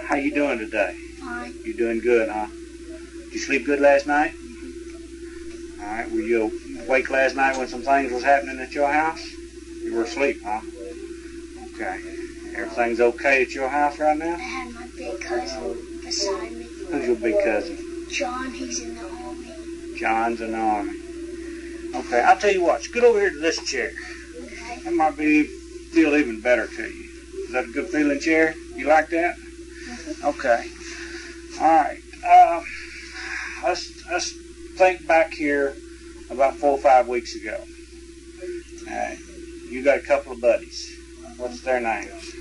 How you doing today? Fine. You doing good, huh? Did you sleep good last night? All right. Were you awake last night when some things was happening at your house? You were asleep, huh? Okay. Everything's okay at your house right now? I had my big cousin beside me. Who's your big cousin? John, he's in the army. John's in the army. Okay, I'll tell you what. Scoot over here to this chair. Okay. That might feel even better to you. Is that a good feeling chair? You like that? Okay. All right. Let's think back here about 4 or 5 weeks ago. You got a couple of buddies. What's their names?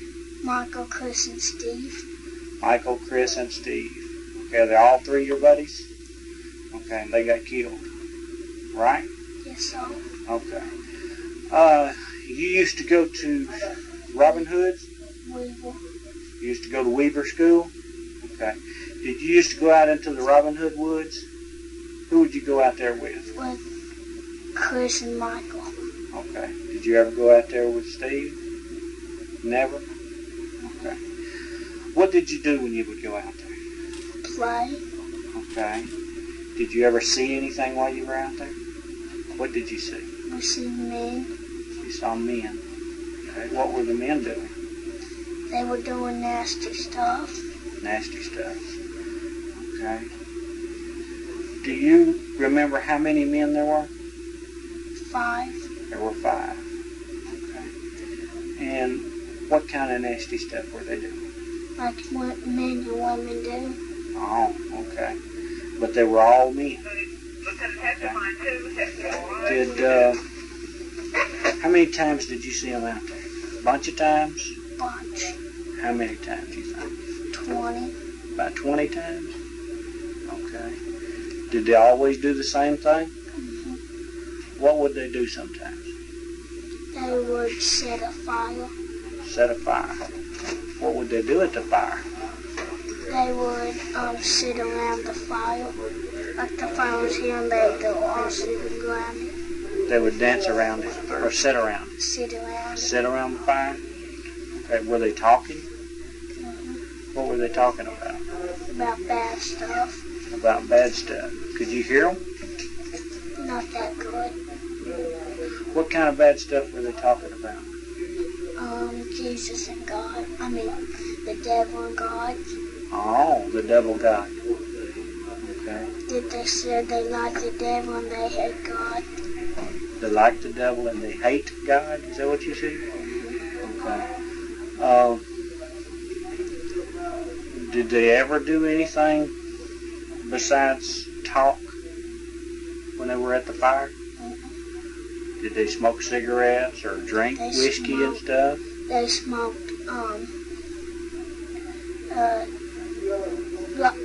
Michael, Chris, and Steve. Michael, Chris, and Steve. Okay, they're all three your buddies? Okay, and they got killed. Right? Yes, sir. Okay. You used to go to Robin Hood? Weaver. You used to go to Weaver School? Okay. Did you used to go out into the Robin Hood woods? Who would you go out there with? With Chris and Michael. Okay. Did you ever go out there with Steve? Never? Okay. What did you do when you would go out there? Play. Okay. Did you ever see anything while you were out there? What did you see? We see men. You saw men. Okay. What were the men doing? They were doing nasty stuff. Nasty stuff. Okay. Do you remember how many men there were? 5. There were 5. Okay. And what kind of nasty stuff were they doing? Like what men and women do. Oh, okay. But they were all men. Okay. How many times did you see them out there? A bunch of times? Bunch. How many times, you think? 20. About 20 times? Okay. Did they always do the same thing? Mm-hmm. What would they do sometimes? They would set a fire. Set a fire. What would they do at the fire? They would sit around the fire. Like the fire was here and they'd go all sit around it. They would dance around it or sit around it? Sit around it. Sit around the fire? Okay. Were they talking? Mm-hmm. What were they talking about? About bad stuff. About bad stuff. Could you hear them? Not that good. What kind of bad stuff were they talking about? Jesus and God. I mean, the devil and God. Oh, the devil God. Okay. They said they like the devil and they hate God. They like the devil and they hate God? Is that what you said? Okay. Did they ever do anything besides talk when they were at the fire? Mm-hmm. Did they smoke cigarettes or drink whiskey and stuff? They smoked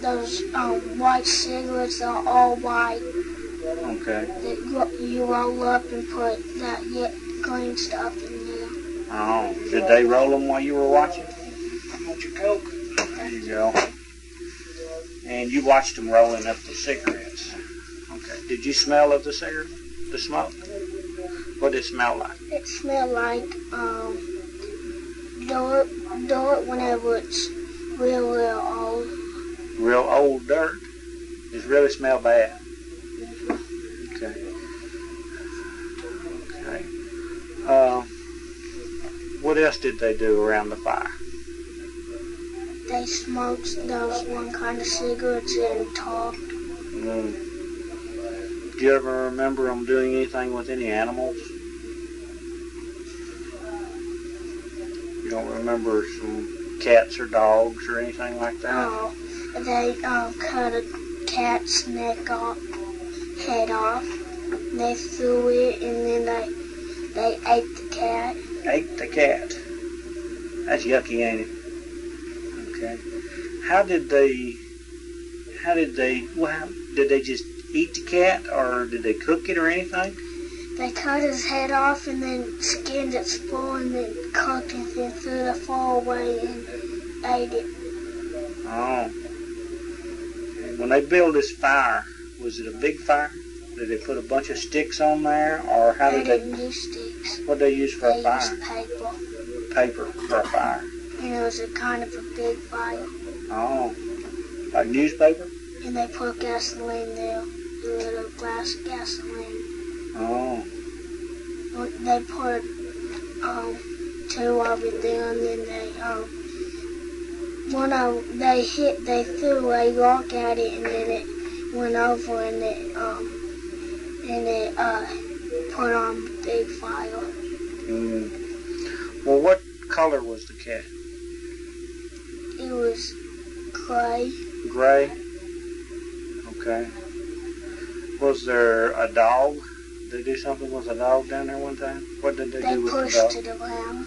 those white cigarettes are all white. Okay. That you roll up and put that green stuff in there. Oh, did they roll them while you were watching? I want your Coke. There you go. And you watched them rolling up the cigarettes. Okay. Did you smell of the cigarette, the smoke? What did it smell like? It smelled like dirt whenever it's real old. Real old dirt? It really smelled bad. Okay. Okay. What else did they do around the fire? They smoked those one kind of cigarettes and talked. Do you ever remember them doing anything with any animals? You don't remember some cats or dogs or anything like that? No. They cut a cat's head off. They threw it and then they ate the cat. Ate the cat. That's yucky, ain't it? Okay. Did they just eat the cat or did they cook it or anything? They cut his head off and then skinned its full and then cooked it and threw the fur away and ate it. Oh. When they built this fire, was it a big fire? Did they put a bunch of sticks on there, or how did they? They didn't use sticks. What did they use for a fire? They used paper. Paper for a fire. and it was a kind of a big fire. Oh, like newspaper? And they put gasoline there, a little glass of gasoline. Oh. They put 2 of it there, and then they threw a rock at it, and then it went over, and it put on a big fire. Well, what color was the cat? It was gray. Gray? Okay. Was there a dog? Did they do something with a dog down there one time? What did they do with the dog? They pushed it around.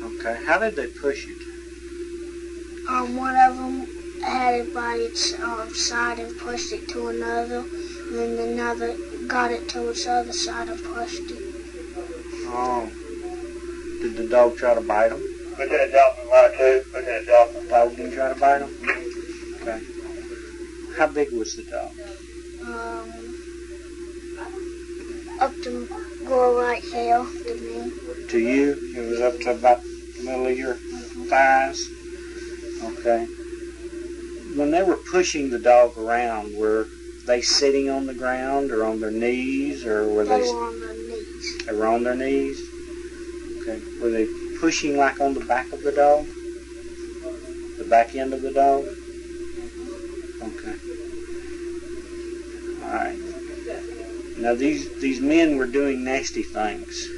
Okay. How did they push it? One of them had it by its side and pushed it to another, and then another got it to its other side and pushed it. Oh. Did the dog try to bite him? Lieutenant Johnson, line 2. Lieutenant Johnson. Dog didn't try to bite him? Okay. How big was the dog? Up to go right here to me. To you? It was up to about the middle of your thighs? Okay. When they were pushing the dog around, were they sitting on the ground or on their knees, or were They were on their knees. They were on their knees? Okay. Were they pushing like on the back of the dog? The back end of the dog? Okay. All right. Now these men were doing nasty things.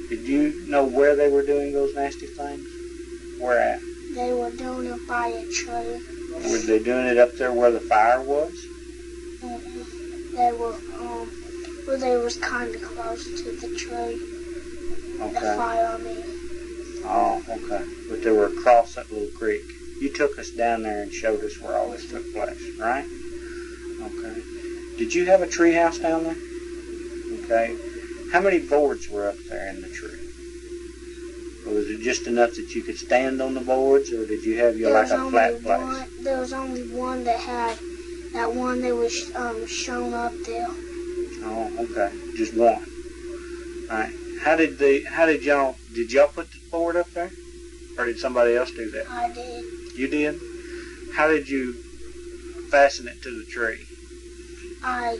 Did you know where they were doing those nasty things? Where at? They were doing it by a tree. Were they doing it up there where the fire was? They were, well, they was kind of close to the tree. Okay. The fire, I mean. Oh, okay. But they were across that little creek. You took us down there and showed us where all this took place, right? Okay. Did you have a tree house down there? Okay. How many boards were up there in the tree? Or was it just enough that you could stand on the boards, or did you have like a flat place? There was only one that had that one that was shown up there. Oh, okay. Just one. All right. Did y'all put the board up there? Or did somebody else do that? I did. You did? How did you fasten it to the tree? I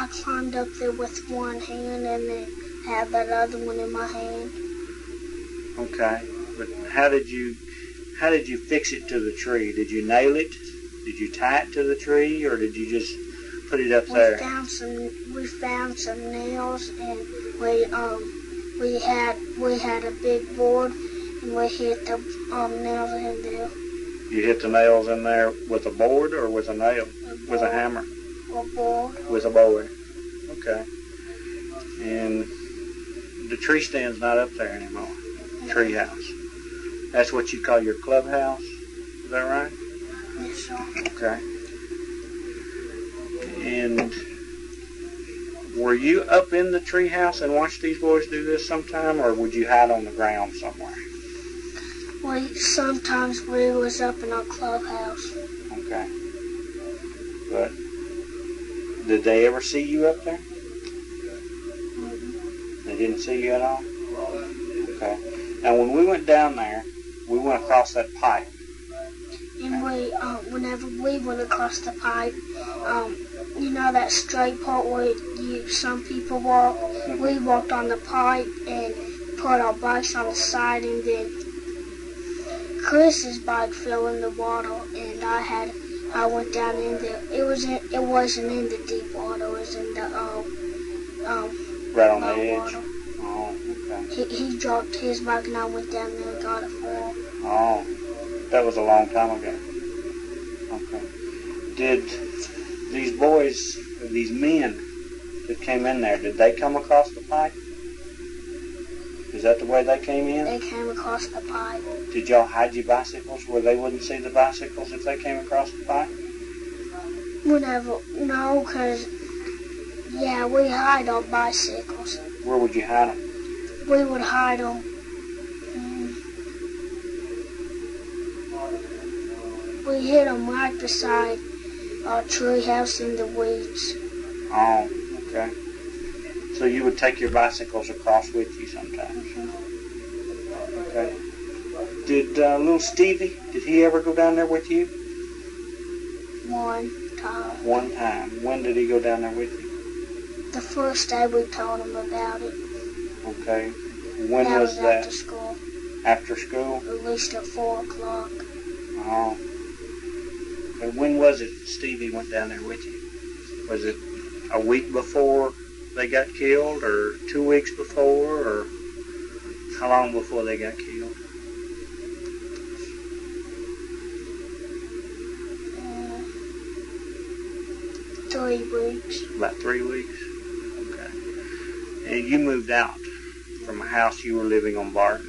climbed up there with one hand and then had that other one in my hand. Okay. But how did you fix it to the tree? Did you nail it? Did you tie it to the tree, or did you just put it up there? We found some nails, and we had a big board, and we hit the nails in there. You hit the nails in there with a board or with a nail? With a hammer? A board. With a board. Okay. And the tree stand's not up there anymore. Tree house. That's what you call your clubhouse? Is that right? Yes, sir. Okay. And were you up in the tree house and watched these boys do this sometime, or would you hide on the ground somewhere? Sometimes we was up in our clubhouse. Okay. But did they ever see you up there? Mm-hmm. They didn't see you at all? Okay. Now when we went down there, we went across that pipe. And whenever we went across the pipe, you know that straight part where some people walk? Mm-hmm. We walked on the pipe and put our bikes on the side, and then Chris's bike fell in the water, and I went down in there. It wasn't in the deep water. It was in the right on the edge. Water. Oh, okay. He dropped his bike, and I went down there and got it for him. Oh, that was a long time ago. Okay. Did these boys, these men that came in there, did they come across the pipe? Is that the way they came in? They came across the pipe. Did y'all hide your bicycles where they wouldn't see the bicycles if they came across the pipe? No, because, yeah, we hide our bicycles. Where would you hide them? We would hide them. We hid them right beside our tree house in the weeds. Oh, okay. So you would take your bicycles across with you sometimes? Mm-hmm. Okay. Did little Stevie, did he ever go down there with you? One time. One time. When did he go down there with you? The first day we told him about it. Okay. When that was that? After school. After school? At least at 4 o'clock. Oh. Okay. When was it Stevie went down there with you? Was it a week before they got killed, or 2 weeks before, or how long before they got killed? 3 weeks. About 3 weeks? Okay. And you moved out from a house you were living on Barton.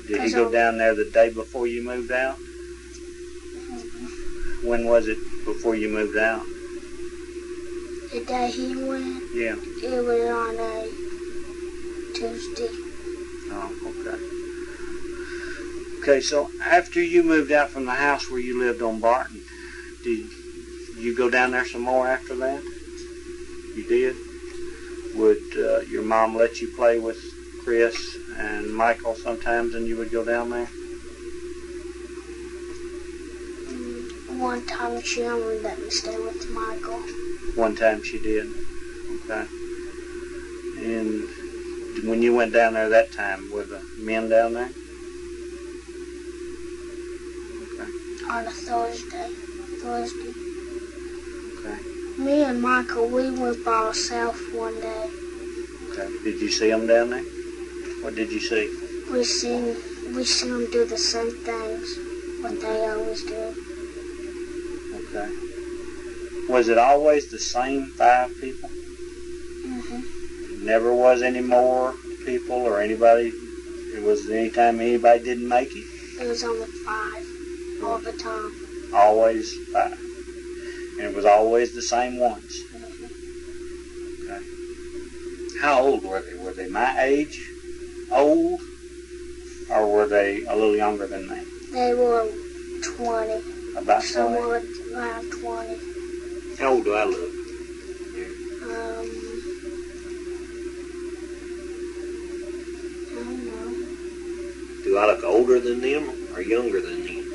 Did he go down there the day before you moved out? Mm-hmm. When was it before you moved out? The day he went? Yeah. It was on a Tuesday. Oh, okay. Okay, so after you moved out from the house where you lived on Barton, did you go down there some more after that? You did? Would your mom let you play with Chris and Michael sometimes and you would go down there? One time she only let me stay with Michael. One time she did? Okay. And when you went down there that time, were the men down there? Okay. On a Thursday. Okay. Me and Michael, we went by ourselves one day. Okay. Did you see them down there? What did you see? We seen them do the same things, what they always do. Okay. Was it always the same 5 people? Mm-hmm. Never was any more people or anybody? It was any time anybody didn't make it? It was only 5 all the time. Always 5. And it was always the same ones? Mm-hmm. Okay. How old were they? Were they my age? Old? Or were they a little younger than me? They were 20. About 20? Somewhere around 20. How old do I look? I don't know. Do I look older than them or younger than them?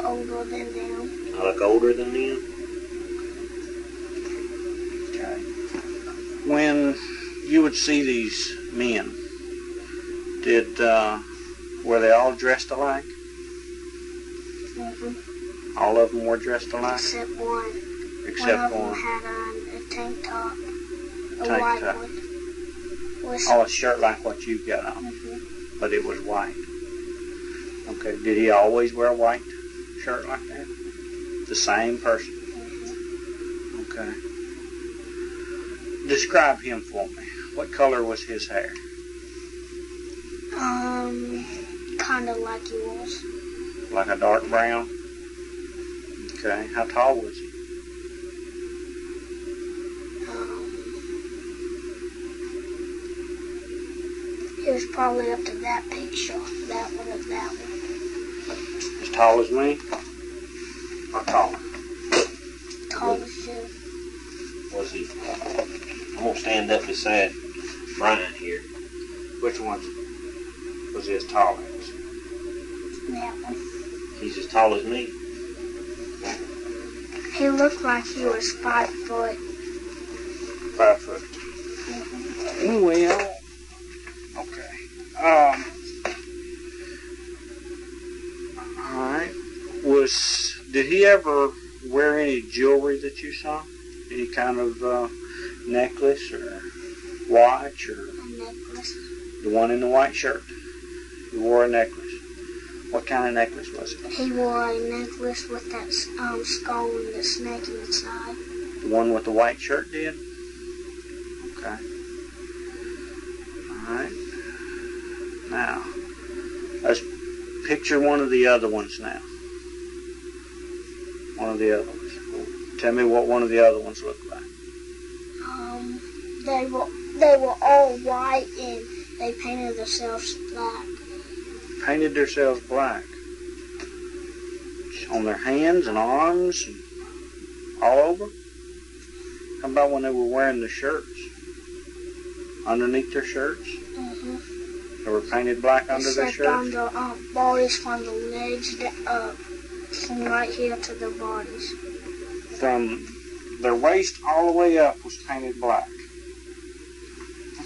Older than them. I look older than them? Okay. When you would see these men, were they all dressed alike? Mm-hmm. All of them were dressed alike? Except one. Except one. one. Of them had on a tank top. A Tank white top. one. Oh, a shirt like what you've got on, Mm-hmm. but it was white. Okay. Did he always wear a white shirt like that? The same person? Mm-hmm. Okay. Describe him for me. What color was his hair? Kind of like yours. Like a dark brown? Okay. How tall was he? He was probably up to that picture. That one of that one. As tall as me? Or taller? Tall as you. Was he? I'm going to stand up beside Brian here. Which one was he as tall as? That one. He's as tall as me. He looked like he was 5 foot. 5 foot. Mm-hmm. Well, okay. Alright. Did he ever wear any jewelry that you saw? Any kind of necklace or watch or? A necklace. The one in the white shirt. He wore a necklace. What kind of necklace was it? He wore a necklace with that skull and the snake inside. The one with the white shirt did? Okay. Alright. Now, let's picture one of the other ones now. One of the other ones. Tell me what one of the other ones looked like. They were all white and they painted themselves black. Painted themselves black. On their hands and arms and all over? How about when they were wearing the shirts? Underneath their shirts? Mm-hmm. They were painted black under their Except on shirts? the bodies from the legs from right here to the bodies. From their waist all the way up was painted black.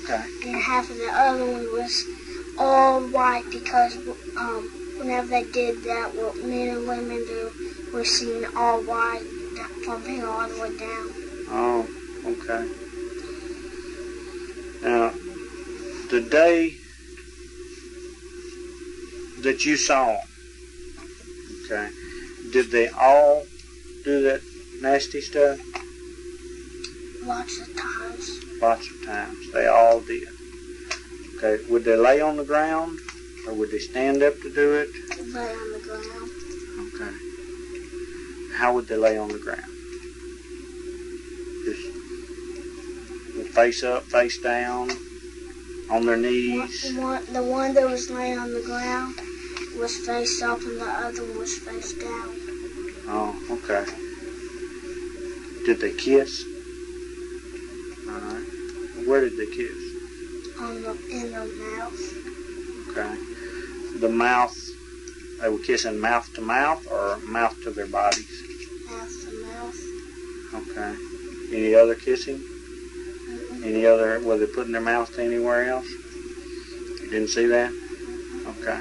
Okay. And half of the other one was all white because whenever they did that, what men and women do, we're seeing all white from here all the way down. Oh, okay. Now, the day that you saw them, okay, did they all do that nasty stuff? Lots of times. Lots of times. They all did. Okay. Would they lay on the ground or would they stand up to do it? Lay on the ground. Okay. How would they lay on the ground? Just face up, face down, on their knees? The one that was laying on the ground was face up and the other one was face down. Oh, okay. Did they kiss? Alright. Where did they kiss? In the mouth. Okay. The mouth, they were kissing mouth to mouth or mouth to their bodies? Mouth to mouth. Okay. Any other kissing? Any other, were they putting their mouth anywhere else? You didn't see that? Okay.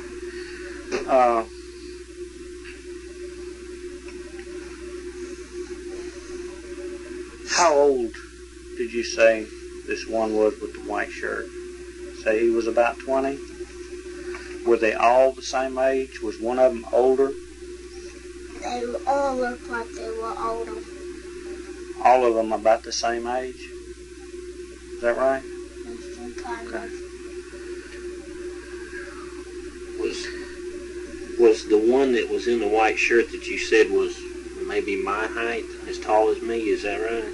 How old did you say this one was with the white shirt? Say he was about 20? Were they all the same age? Was one of them older? They all looked like they were older. All of them about the same age? Is that right? Kind Okay. of. Was the one that was in the white shirt that you said was maybe my height, as tall as me? Is that right?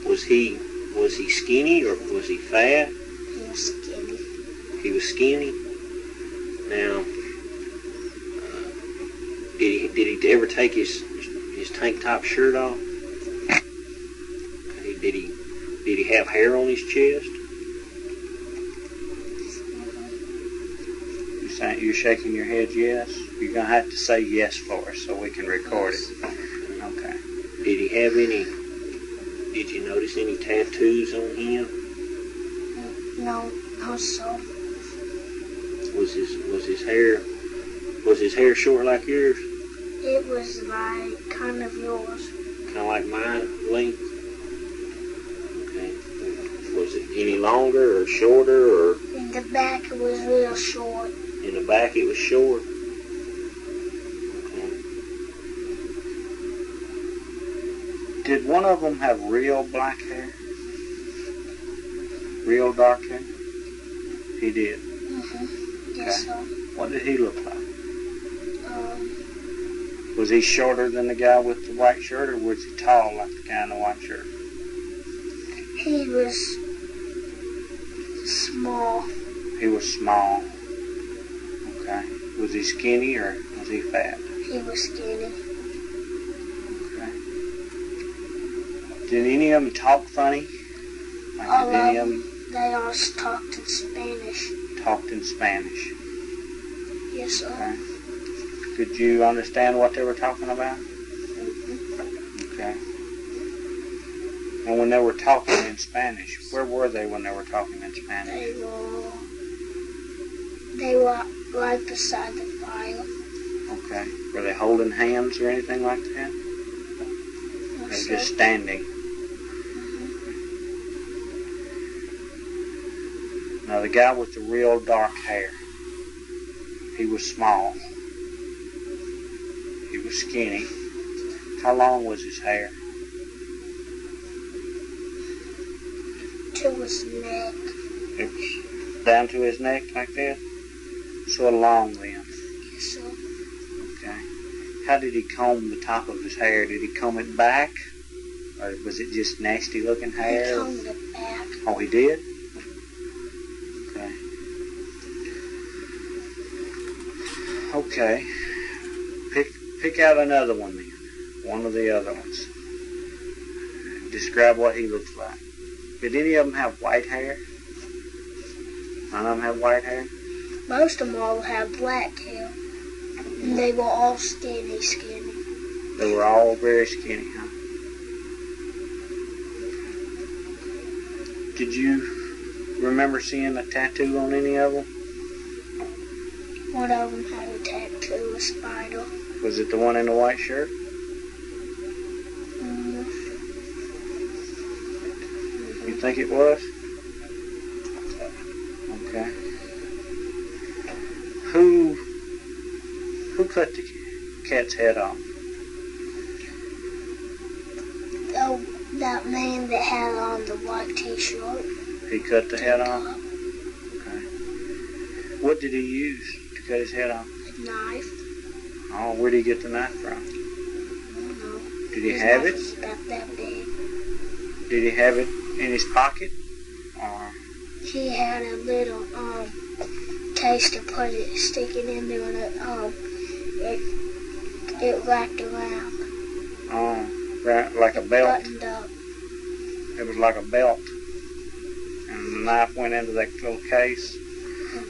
Was he skinny or was he fat? He was skinny. He was skinny. Now, did he ever take his tank top shirt off? Did he have hair on his chest? You're shaking your head yes? You're going to have to say yes for us so we can record it. Okay. Did he have any, did you notice any tattoos on him? No, so. Was his hair short like yours? It was like kind of yours. Kind of like my length? Okay. Was it any longer or shorter or? In the back it was real short. In the back it was short? Okay. Did one of them have real black hair? Real dark hair? He did. Yes, so. What did he look like? Was he shorter than the guy with the white shirt, or was he tall like the guy in the white shirt? He was small. He was small. Okay. Was he skinny or was he fat? He was skinny. Okay. Did any of them talk funny? Like, All did any of of them they all talked in Spanish. talked in Spanish? Yes, sir. Okay. Could you understand what they were talking about? Okay. And when they were talking in Spanish, where were they when they were talking in Spanish? They were right beside the fire. Okay. Were they holding hands or anything like that? They were just standing. Now the guy with the real dark hair, he was small. He was skinny. How long was his hair? To his neck. It was down to his neck like that? So long then. Yes, sir. Okay. How did he comb the top of his hair? Did he comb it back? Or was it just nasty looking hair? He combed it back. Oh, he did? Okay. Okay. Pick out another one then. One of the other ones. Describe what he looks like. Did any of them have white hair? None of them have white hair? Most of them all have black hair. And they were all skinny. They were all very skinny, huh? Did you remember seeing a tattoo on any of them? One of them had a tattoo, a spider. Was it the one in the white shirt? You think it was? Okay. Who cut the cat's head off? Oh, that man that had on the white t-shirt. He cut the head off? Okay. What did he use to cut his head off? A knife. Oh, where did he get the knife from? I don't know. Did he His have knife it? was about that big. Did he have it in his pocket? Or He had a little case to stick it in there, and it wrapped around. oh, right, like a belt? Buttoned up. It was like a belt. And the knife went into that little case.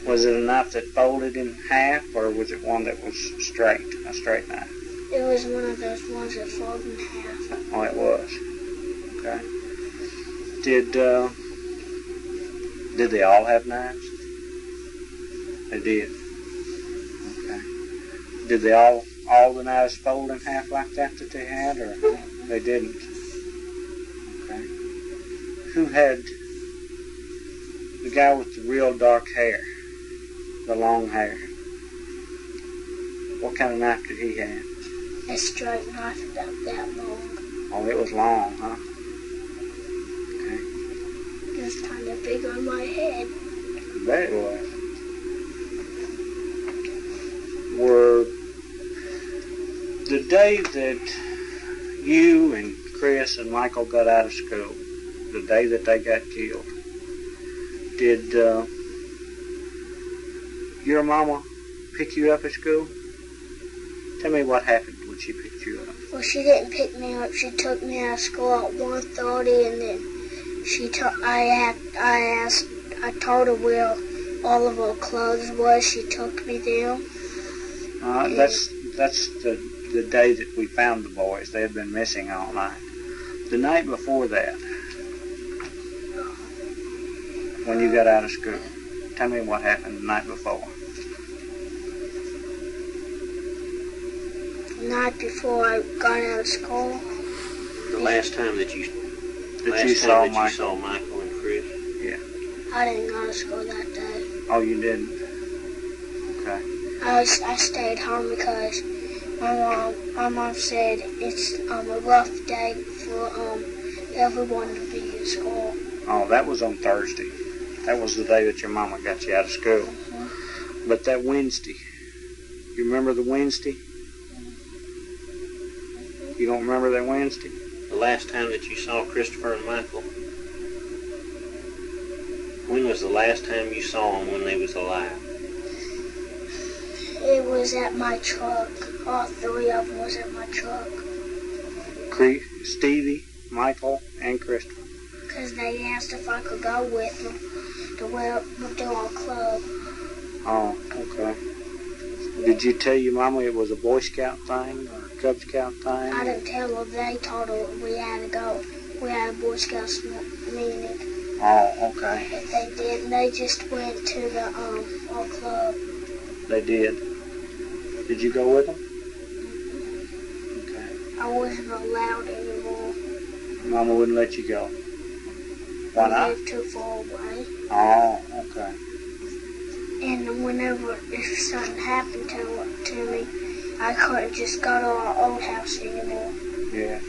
Was it a knife that folded in half, or was it one that was straight, a straight knife? It was one of those ones that fold in half. Oh, it was. Okay. Did they all have knives? They did. Okay. Did they all the knives fold in half like that they had, or they didn't? Okay. Who had the guy with the real dark hair, the long hair? What kind of knife did he have? A straight knife about that long. Oh, it was long, huh? Okay. It was kind of big on my head. I bet it was. Were the day that you and Chris and Michael got out of school, the day that they got killed, did your mama pick you up at school? Tell me what happened when she picked you up. Well, she didn't pick me up. She took me out of school at 1:30, and then I told her where all of her clothes was. She took me there. That's the day that we found the boys. They had been missing all night. The night before that, when you got out of school, tell me what happened the night before. The night before I got out of school. The last time that you saw Michael and Chris? Yeah. I didn't go to school that day. Oh, you didn't? Okay. I stayed home because my mom said it's a rough day for everyone to be in school. Oh, that was on Thursday. That was the day that your mama got you out of school. Mm-hmm. But that Wednesday, you remember the Wednesday? You don't remember that Wednesday? The last time that you saw Christopher and Michael? When was the last time you saw them when they was alive? It was at my truck. All three of them was at my truck. Stevie, Michael, and Christopher. Because they asked if I could go with them to do our club. Oh, okay. Did you tell your mama it was a Boy Scout thing or a Cub Scout thing? I didn't tell her. They told her we had to go. We had a Boy Scouts meeting. Oh, okay. But they didn't. They just went to the our club. They did. Did you go with them? Okay. I wasn't allowed anymore. Mama wouldn't let you go. Why not? We lived too far away. Oh, okay. And whenever if something happened to me, I couldn't just go to our old house anymore. Yeah.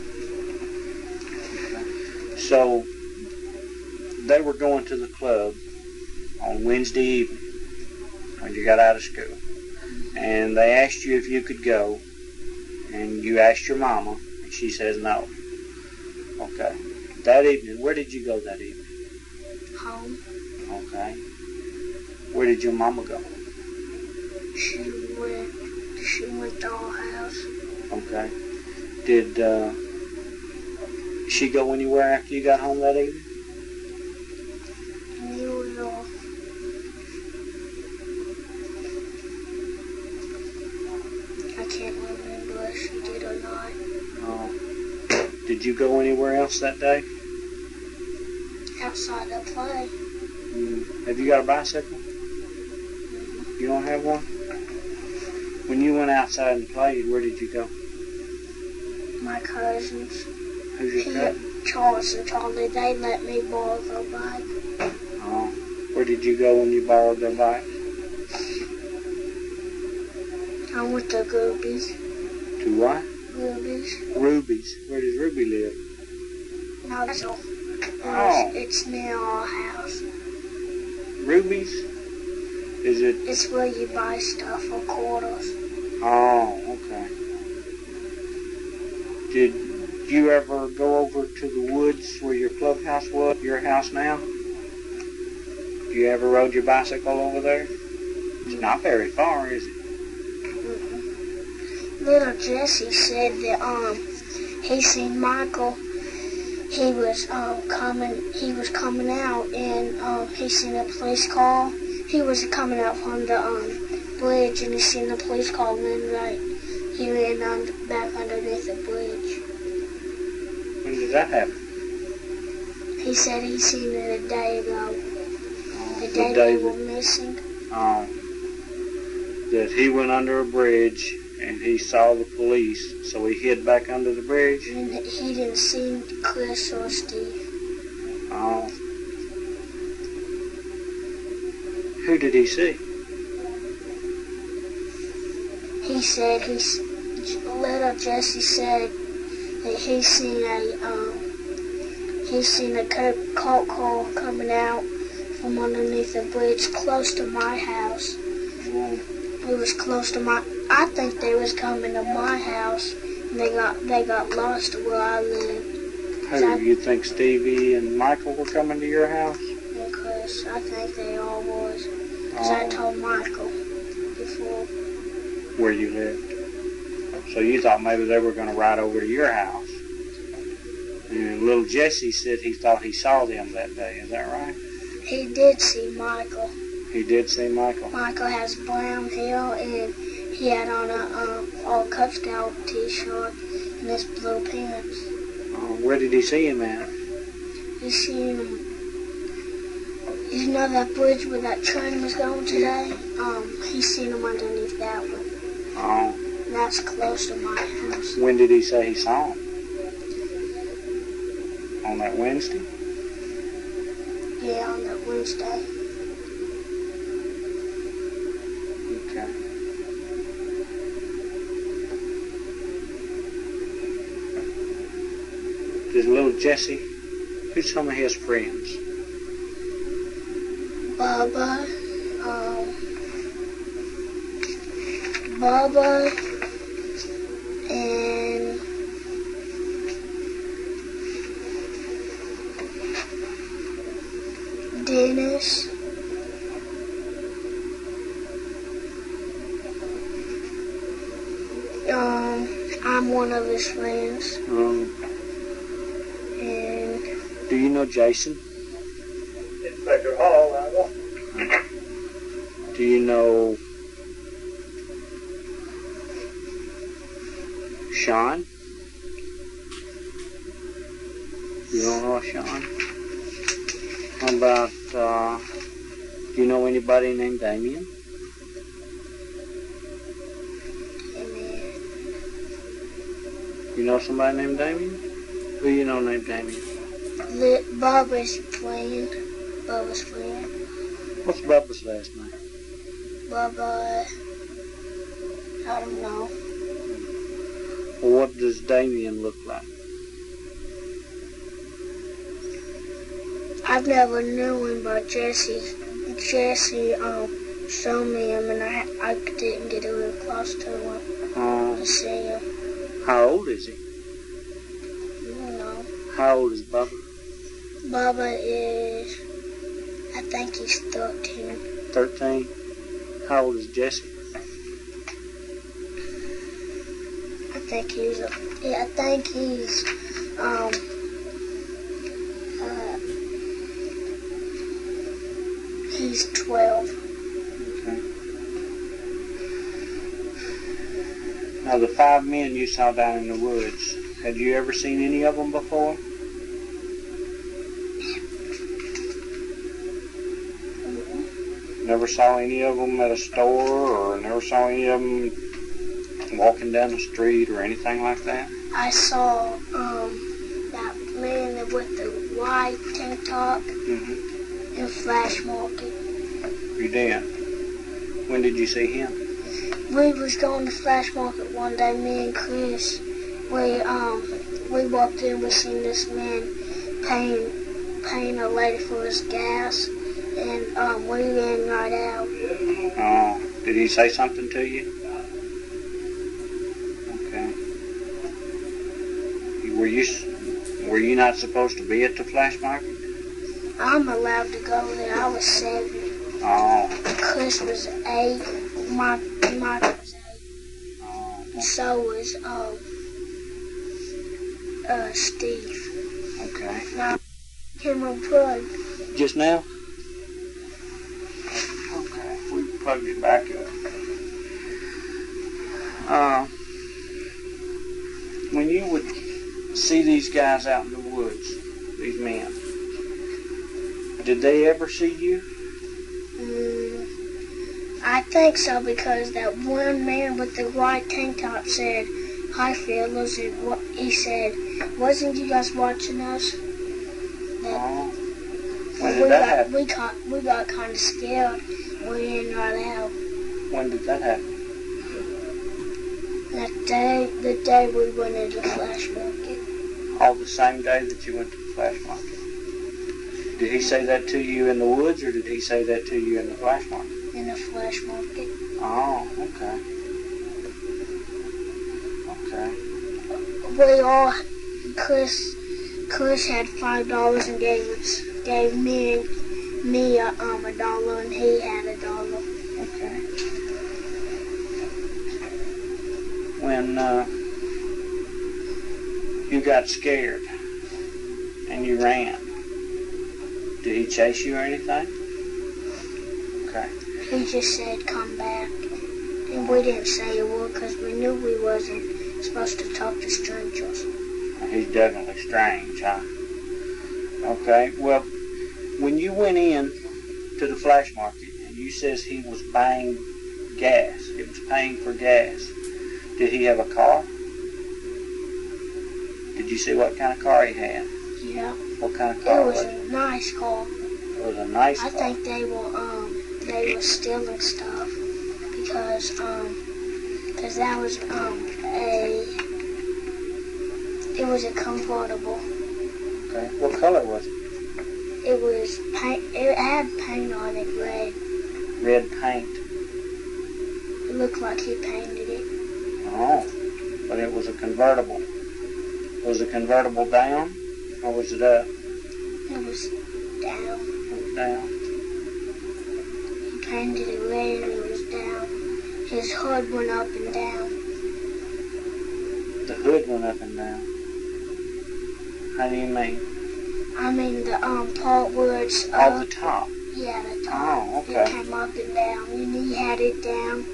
So they were going to the club on Wednesday evening when you got out of school, and they asked you if you could go, and you asked your mama, and she says no. Okay. That evening, where did you go that evening? Home. Okay. Where did your mama go? She went to our house. Okay. Did she go anywhere after you got home that evening? Did you go anywhere else that day? Outside to play. Have you got a bicycle? You don't have one? When you went outside and played, where did you go? My cousins. Who's your cousin? Charles and Charlie, they let me borrow their bike. Oh. Where did you go when you borrowed their bike? I went to Ruby's. To what? Ruby's. Ruby's. Where does Ruby live? No, that's all. Oh. It's near our house. Ruby's? Is it? It's where you buy stuff for quarters. Oh, okay. Did you ever go over to the woods where your clubhouse was, your house now? You ever rode your bicycle over there? It's not very far, is it? Little Jesse said that he seen Michael. He was coming out, and he seen a police car. He was coming out from the bridge, and he seen the police car, and then he ran back underneath the bridge. When did that happen? He said he seen it a day ago. The day day they were missing. That he went under a bridge and he saw the police, so he hid back under the bridge. And he didn't see Chris or Steve. Oh. Who did he see? He said little Jesse said that he seen a cop car coming out from underneath the bridge close to my house. It was close to I think they was coming to my house, and they got lost to where I lived. Who, you think Stevie and Michael were coming to your house? And Chris, I think they all was. Because I told Michael before. Where you lived. So you thought maybe they were going to ride over to your house. And little Jesse said he thought he saw them that day. Is that right? He did see Michael. He did see Michael? Michael has brown hair, and he had on a all Cub Scout t-shirt and his blue pants. Where did he see him at? He seen him. You know that bridge where that train was going today? He seen him underneath that one. Oh. And that's close to my house. When did he say he saw him? On that Wednesday? Yeah, on that Wednesday. Okay. Does little Jesse, who's some of his friends? Bubba, and Dennis, I'm one of his friends. And Do you know Jason? Inspector Hall, I know. Do you know Sean? You don't know Sean? How about, do you know anybody named Damien? You know somebody named Damien? Who you know named Damien? Bubba's friend. What's Bubba's last name? Bubba, I don't know. Well, what does Damien look like? I've never knew him, but Jesse showed me him, and I didn't get real close to him to see him. How old is he? You know. How old is Bubba? Bubba is, I think he's 13. 13? How old is Jesse? I think he's 12. Okay. Now the 5 men you saw down in the woods, Had you ever seen any of them before? Never saw any of them at a store, or never saw any of them walking down the street or anything like that? I saw that man with the white tank top in Flash Market. You did? When did you see him? We was going to Flash Market one day, me and Chris. We walked in, we seen this man paying a lady for his gas, and we ran right out. Oh, did he say something to you? Okay. Were you not supposed to be at the Flash Market? I'm allowed to go there. I was 7. Oh. Chris was 8. Mike was 8. Oh. And so was Steve. Okay. Now him unplugged. Just now? Okay, we plugged it back up. When you would see these guys out in the woods, these men, did they ever see you? I think so, because that one man with the white tank top said, "Hi, fellas," and he said, "Wasn't you guys watching us?" Oh. When did that happen? We got kind of scared. We ran right out. When did that happen? The day we went into Flash Market. Oh, the same day that you went to the Flash Market. Did he say that to you in the woods, or did he say that to you in the Flash Market? In the Flash Market. Oh, okay. Okay. We all, Chris had $5 and gave me $1, and he had $1. Okay. When you got scared and you ran, did he chase you or anything? Okay. He just said, "Come back." And we didn't say a word because we knew we wasn't supposed to talk to strangers. He's definitely strange, huh? Okay. Well, when you went in to the Flash Market and you says he was buying gas, he was paying for gas, did he have a car? Did you see what kind of car he had? Yeah. What kind of car It was was a it? nice car. It was a nice car. I think they were stealing stuff because that was it was a convertible. Okay. What color was it? It was paint. It had paint on it, red. Red paint. It looked like he painted it. Oh, but it was a convertible. Was the convertible down, or was it up? It was down. It was down. He painted it red and it was down. His hood went up and down. The hood went up and down. How do you mean? I mean the part where it's up. Oh, the top. Yeah, the top. Oh, okay. It came up and down, and he had it down.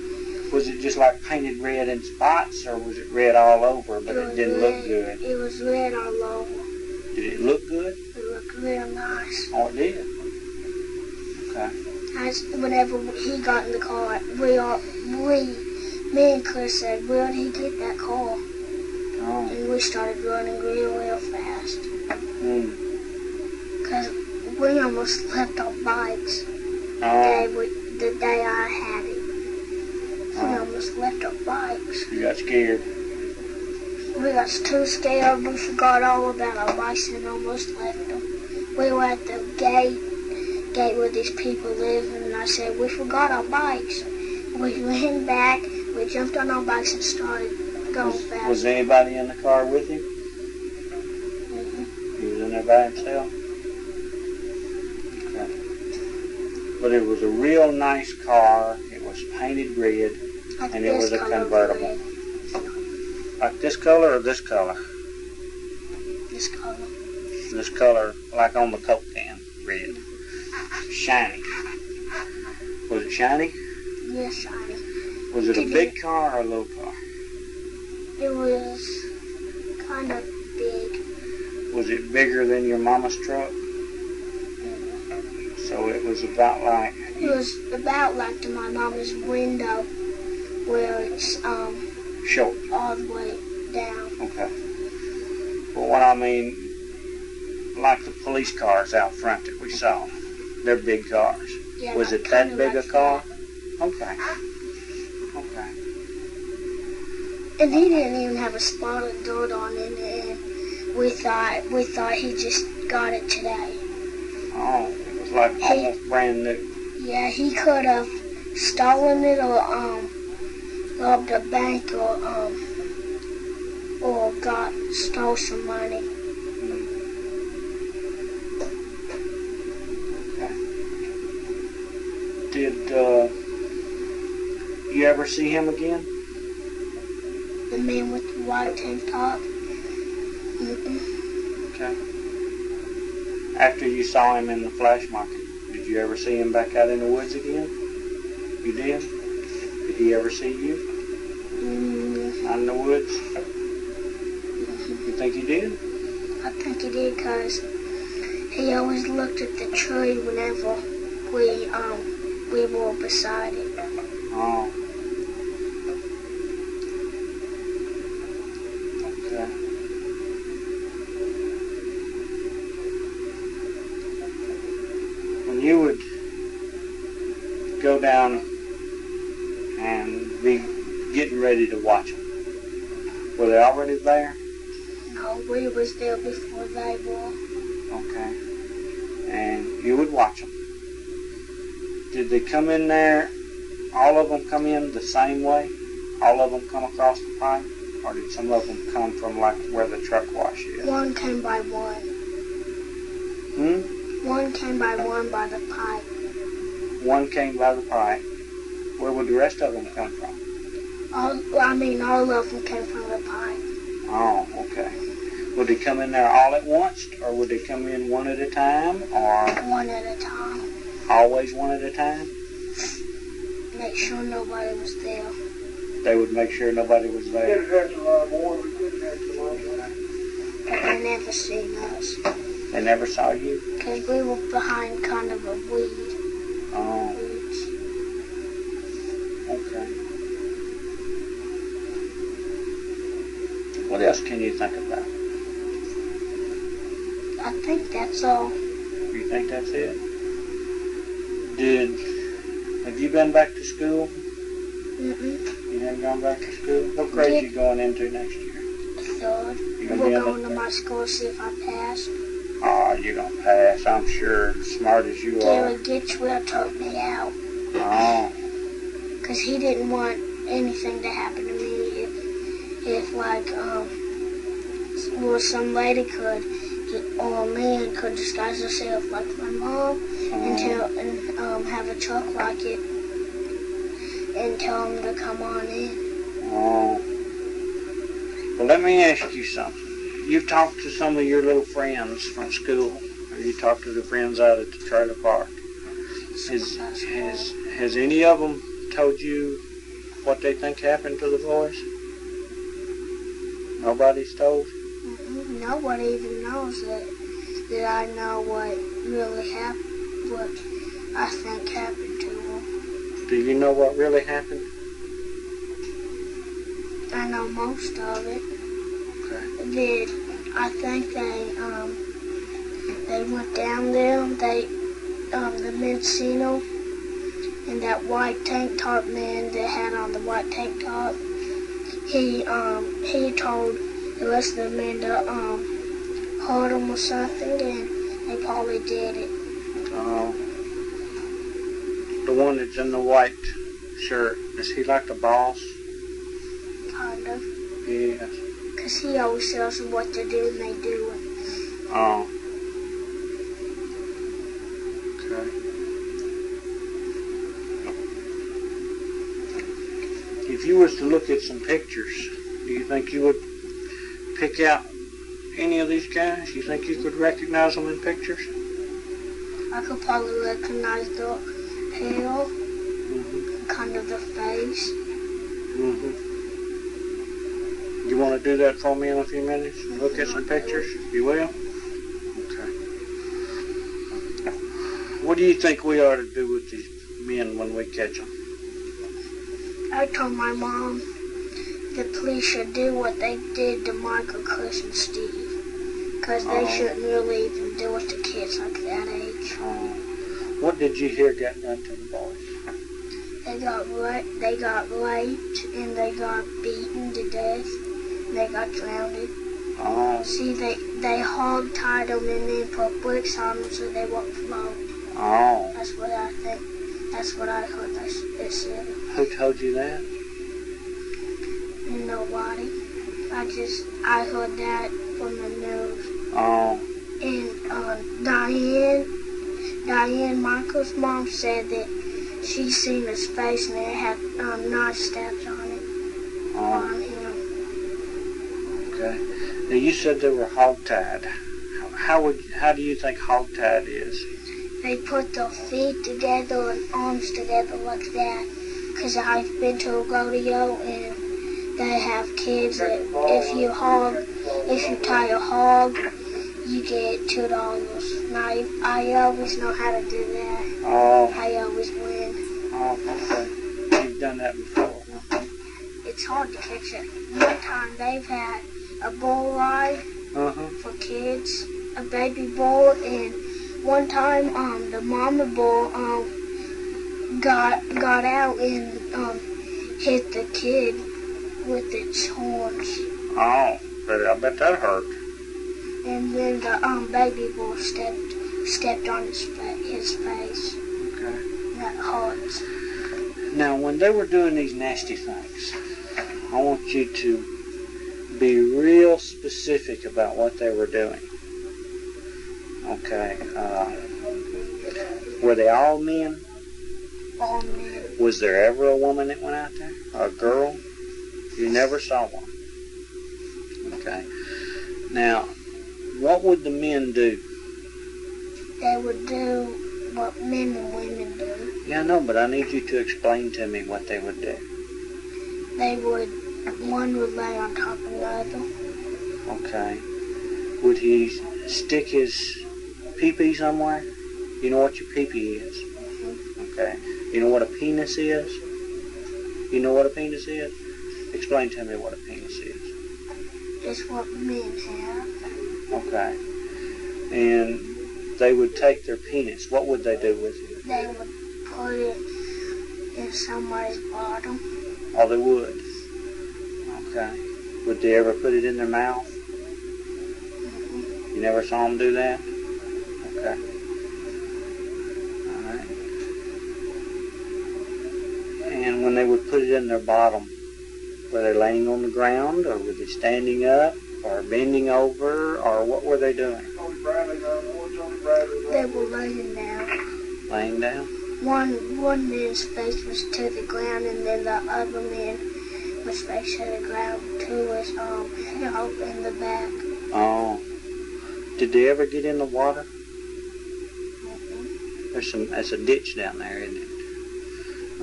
Was it just like painted red in spots, or was it red all over, but it didn't look good? It was red all over. Did it look good? It looked real nice. Oh, it did. Okay. Whenever he got in the car, me and Chris said, "Where did he get that car?" Oh. And we started running real fast. Because we almost left our bikes the day I had it. We almost left our bikes. You got scared. We got too scared. We forgot all about our bikes and almost left them. We were at the gate where these people live, and I said, "We forgot our bikes." We ran back. We jumped on our bikes and started going fast. Was anybody in the car with him? He was in there by himself? Okay. But it was a real nice car. It was painted red, and it was a convertible. Like this color or this color? This color. This color, like on the Coke can, red. Shiny. Was it shiny? Yeah, shiny. Was it a big car or a little car? It was kind of big. Was it bigger than your mama's truck? So it was about like... It was about like to my mama's window, where it's short. all the way down. Okay. Well, what I mean, like the police cars out front that we saw, they're big cars. Yeah, Was like, it that kinda big like a car? that. Okay. Okay. And he didn't even have a spot of dirt on it, and we thought he just got it today. Oh, it was like almost brand new. Yeah, he could have stolen it or robbed a bank or stole some money. Okay. Did you ever see him again? The man with the white tank top? Okay. After you saw him in the flash market, did you ever see him back out in the woods again? You did? Did he ever see you? Out in the woods? You think he did? I think he did, because he always looked at the tree whenever we were beside it. Oh. Okay. When you would go down and be getting ready to watch them, were they already there? No, we was there before they were. Okay. And you would watch them. Did they come in there, all of them come in the same way? All of them come across the pipe? Or did some of them come from like where the truck wash is? One came by one. One came by one by the pipe. One came by the pipe. Where would the rest of them come from? All of them came from the pipe. Oh, okay. Would they come in there all at once, or would they come in one at a time, or One at a time. always one at a time? Make sure nobody was there. They would make sure nobody was We there. didn't have a lot more. We couldn't have a lot more. But they never seen us. They never saw you? Because we were behind kind of a weed. Oh, Weeds. okay. What else can you think about? I think that's all. You think that's it? Have you been back to school? You haven't gone back to school? What grade are you going into next year? Third. You gonna be We're in going the to my school to see if I pass. Oh, you're going to pass, I'm sure, smart as you are. Gary Gitchwell took me out. Oh, Because he didn't want anything to happen to me if some lady could, or a man could disguise herself like my mom and have a truck like it and tell him to come on in. oh. Well, let me ask you something. You've talked to some of your little friends from school, or you talked to the friends out at the trailer park. Has any of them told you what they think happened to the boys? Nobody's told? Nobody even knows that I know what really happened, what I think happened to them. Do you know what really happened? I know most of it. Okay. I think they went down there. The men seen them, and that white tank top man that had on the white tank top, he told the rest of the men to hurt him or something, and they probably did it. The one that's in the white shirt, is he like the boss? Kind of. Yes. Because he always tells them what to do, and they do it. Oh. Okay. If you was to look at some pictures, do you think you would pick out any of these guys? You think you could recognize them in pictures? I could probably recognize the hair, kind of the face. You want to do that for me in a few minutes? Look at some pictures? You will? Okay. What do you think we ought to do with these men when we catch them? I told my mom the police should do what they did to Michael, Chris, and Steve. Because they shouldn't really even do it to kids like that age. What did you hear got done to the boys? They got raped, and they got beaten to death, and they got drowned. Oh. See, they hog-tied them and then put bricks on them so they won't float. Oh. That's what I think. That's what I heard they said. Who told you that? Nobody. I heard that from the news. Oh. And Diane, Michael's mom, said that she seen his face and it had knife stabs on it. On him. Okay. Now you said they were hog-tied. How do you think hog-tied is? They put their feet together and arms together like that. Because I've been to a rodeo and they have kids that if you tie a hog, you get $2. And I always know how to do that. Oh. I always win. Oh, okay. You've done that before. It's hard to catch it. One time they've had a bull ride for kids, a baby bull, and one time the mama bull got out and hit the kid with its horns. Oh, but I bet that hurt. And then the baby bull stepped on his face. Okay. That hurts. Now, when they were doing these nasty things, I want you to be real specific about what they were doing. Okay. Were they all men? All men. Was there ever a woman that went out there? Or a girl? You never saw one. Okay. Now, what would the men do? They would do what men and women do. Yeah, I know, but I need you to explain to me what they would do. One would lay on top of another. Okay. Would he stick his pee-pee somewhere? You know what your pee-pee is? Okay. You know what a penis is? You know what a penis is? Explain to me what a penis is. It's what men have. Okay. And they would take their penis. What would they do with it? They would put it in somebody's bottom. Oh, they would. Okay. Would they ever put it in their mouth? You never saw them do that? Okay. All right. And when they would put it in their bottom, were they laying on the ground, or were they standing up, or bending over, or what were they doing? They were laying down. Laying down? One man's face was to the ground, and then the other man was face to the ground to his help in the back. Oh. Did they ever get in the water? There's a ditch down there, isn't it?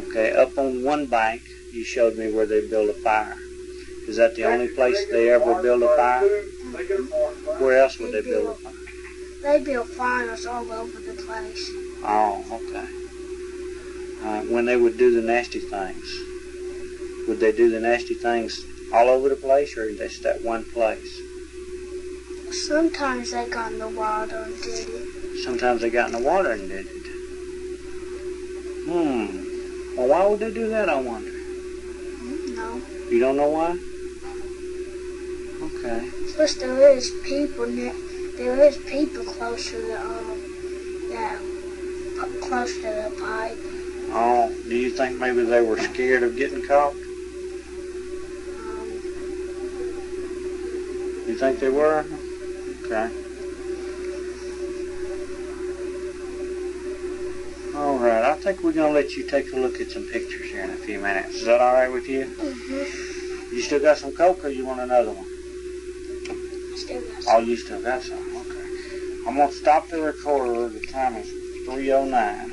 Okay, up on one bank, you showed me where they built a fire. Is that the only place they ever build a fire? Where else would they build a fire? They built fires all over the place. Oh, okay. When they would do the nasty things, would they do the nasty things all over the place, or just that one place? Sometimes they got in the water and did it. Sometimes they got in the water and did it. Well, why would they do that, I wonder? No. You don't know why? Okay. Plus, there is people close to the close to the pipe. Oh, do you think maybe they were scared of getting caught? You think they were? Okay. All right, I think we're going to let you take a look at some pictures here in a few minutes. Is that all right with you? Mm-hmm. You still got some Coke, or you want another one? Still got some. Oh, you still got some? Okay. I'm going to stop the recorder. The time is 3:09.